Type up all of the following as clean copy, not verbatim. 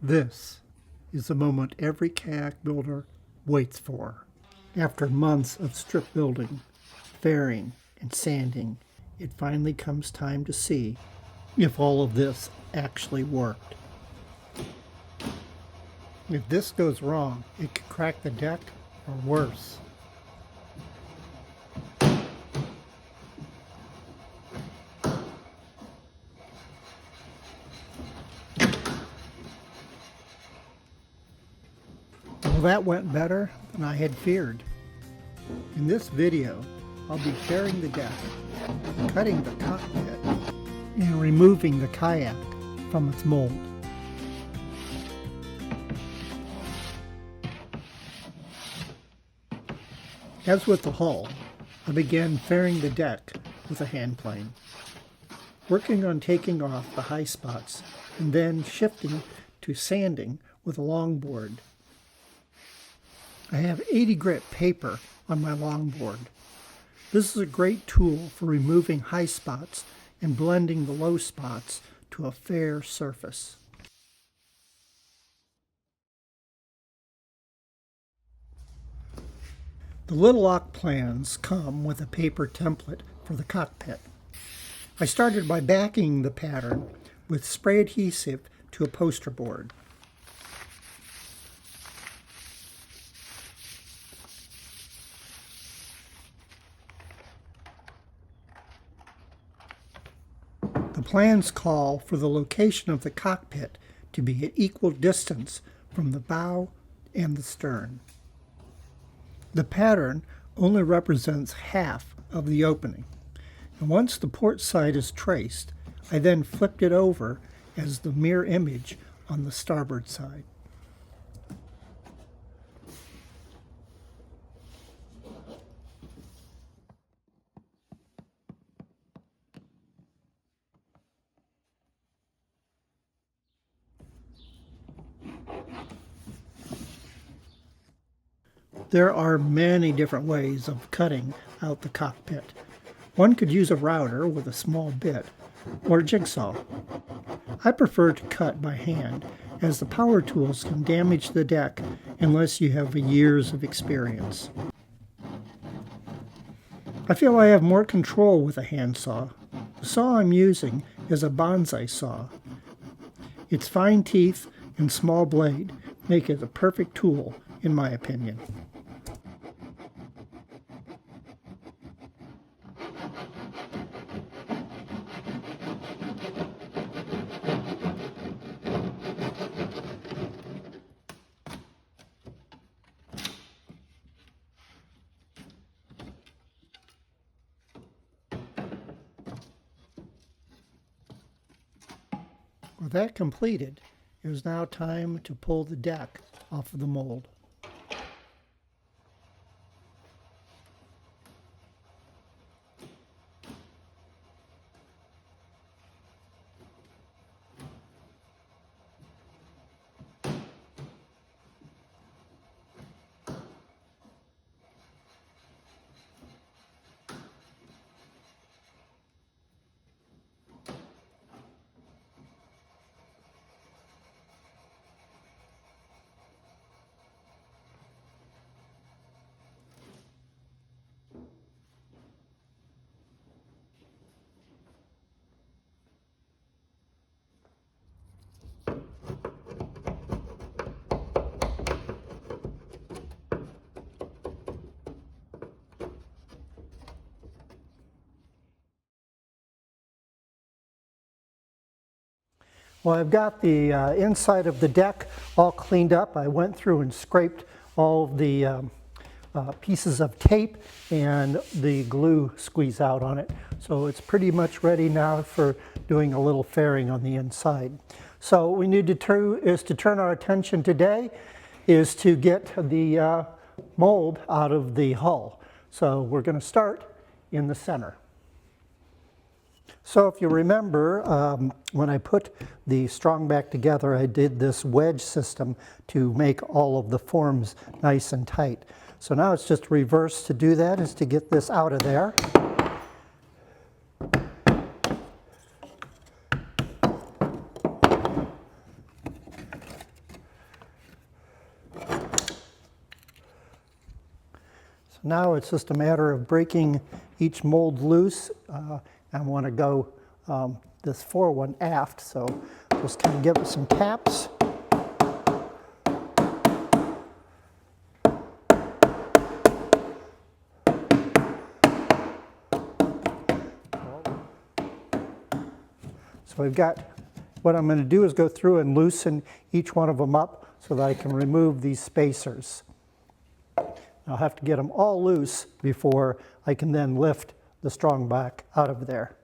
This is the moment every kayak builder waits for. After months of strip building, fairing, and sanding, it finally comes time to see if all of this actually worked. If this goes wrong, it could crack the deck or worse. Well, that went better than I had feared. In this video, I'll be fairing the deck, cutting the cockpit, and removing the kayak from its mold. As with the hull, I began fairing the deck with a hand plane, working on taking off the high spots and then shifting to sanding with a longboard. I have 80 grit paper on my longboard. This is a great tool for removing high spots and blending the low spots to a fair surface. The Little Auk plans come with a paper template for the cockpit. I started by backing the pattern with spray adhesive to a poster board. The plans call for the location of the cockpit to be at equal distance from the bow and the stern. The pattern only represents half of the opening, and once the port side is traced, I then flipped it over as the mirror image on the starboard side. There are many different ways of cutting out the cockpit. One could use a router with a small bit or a jigsaw. I prefer to cut by hand, as the power tools can damage the deck unless you have years of experience. I feel I have more control with a handsaw. The saw I'm using is a bonsai saw. Its fine teeth and small blade make it a perfect tool, in my opinion. With that completed, it is now time to pull the deck off of the mold. Well, I've got the inside of the deck all cleaned up. I went through and scraped all of the pieces of tape and the glue squeeze out on it. So it's pretty much ready now for doing a little fairing on the inside. So what we need to do is to turn our attention today is to get the mold out of the hull. So we're going to start in the center. So if you remember, when I put the strong back together, I did this wedge system to make all of the forms nice and tight. So now it's just reverse to do that, is to get this out of there. So now it's just a matter of breaking each mold loose. I want to go this fore one aft, so just kind of give it some taps. So we've got, what I'm going to do is go through and loosen each one of them up so that I can remove these spacers. I'll have to get them all loose before I can then lift the strong back out of there.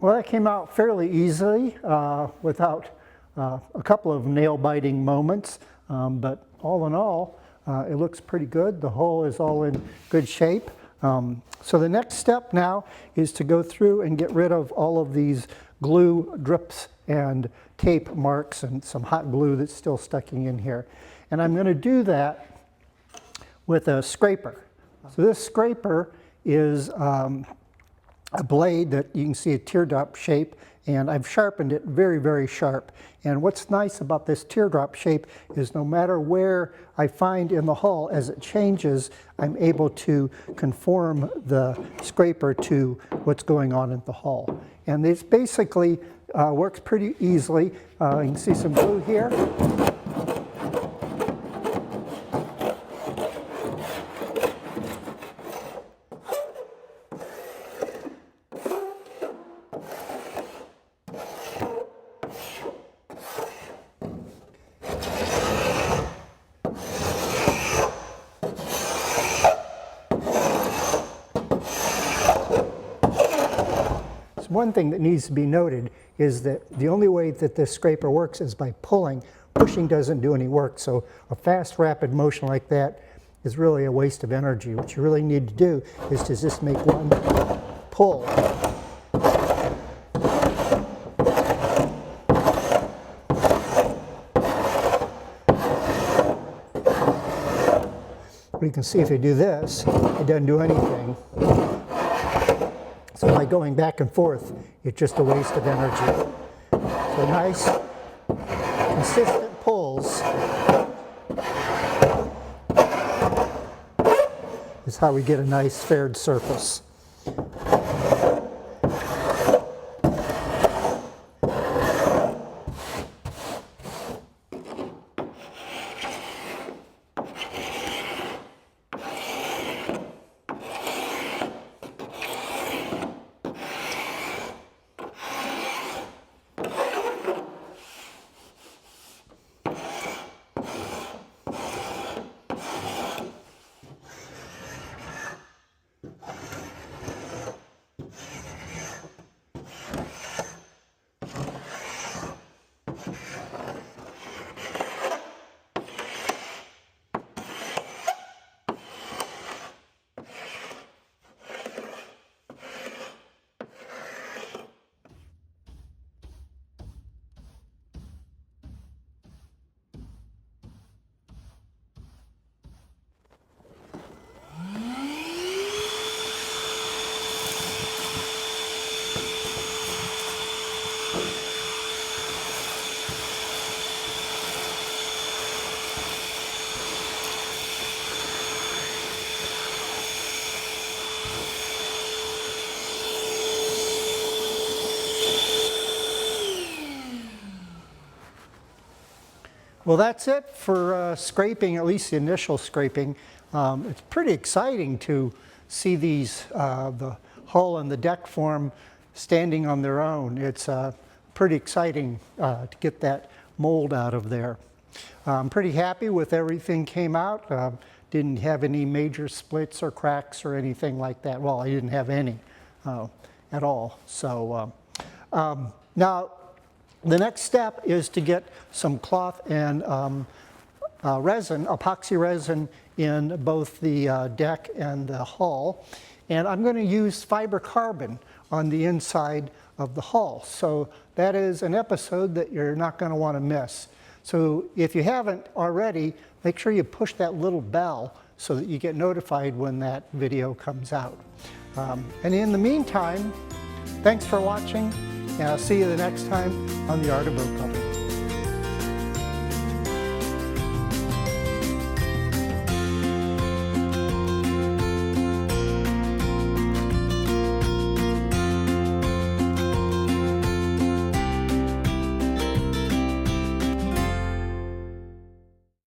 Well, that came out fairly easily without a couple of nail-biting moments, but all in all, it looks pretty good. The hull is all in good shape. So the next step now is to go through and get rid of all of these glue drips and tape marks and some hot glue that's still sticking in here. And I'm going to do that with a scraper. So this scraper is a blade that you can see a teardrop shape, and I've sharpened it very, very sharp. And what's nice about this teardrop shape is no matter where I find in the hull, as it changes, I'm able to conform the scraper to what's going on in the hull. And this basically works pretty easily. You can see some glue here. One thing that needs to be noted is that the only way that this scraper works is by pulling. Pushing doesn't do any work, so a fast, rapid motion like that is really a waste of energy. What you really need to do is to just make one pull. You can see if you do this, it doesn't do anything. So by going back and forth, it's just a waste of energy. So nice, consistent pulls is how we get a nice faired surface. Well, that's it for scraping, at least the initial scraping. It's pretty exciting to see these, the hull and the deck form standing on their own. It's pretty exciting to get that mold out of there. I'm pretty happy with everything came out. Didn't have any major splits or cracks or anything like that. Well, I didn't have any at all. So now, the next step is to get some cloth and resin, epoxy resin, in both the deck and the hull. And I'm going to use fiber carbon on the inside of the hull. So that is an episode that you're not going to want to miss. So if you haven't already, make sure you push that little bell so that you get notified when that video comes out. And in the meantime, thanks for watching. And I'll see you the next time on The Art of Boat Building.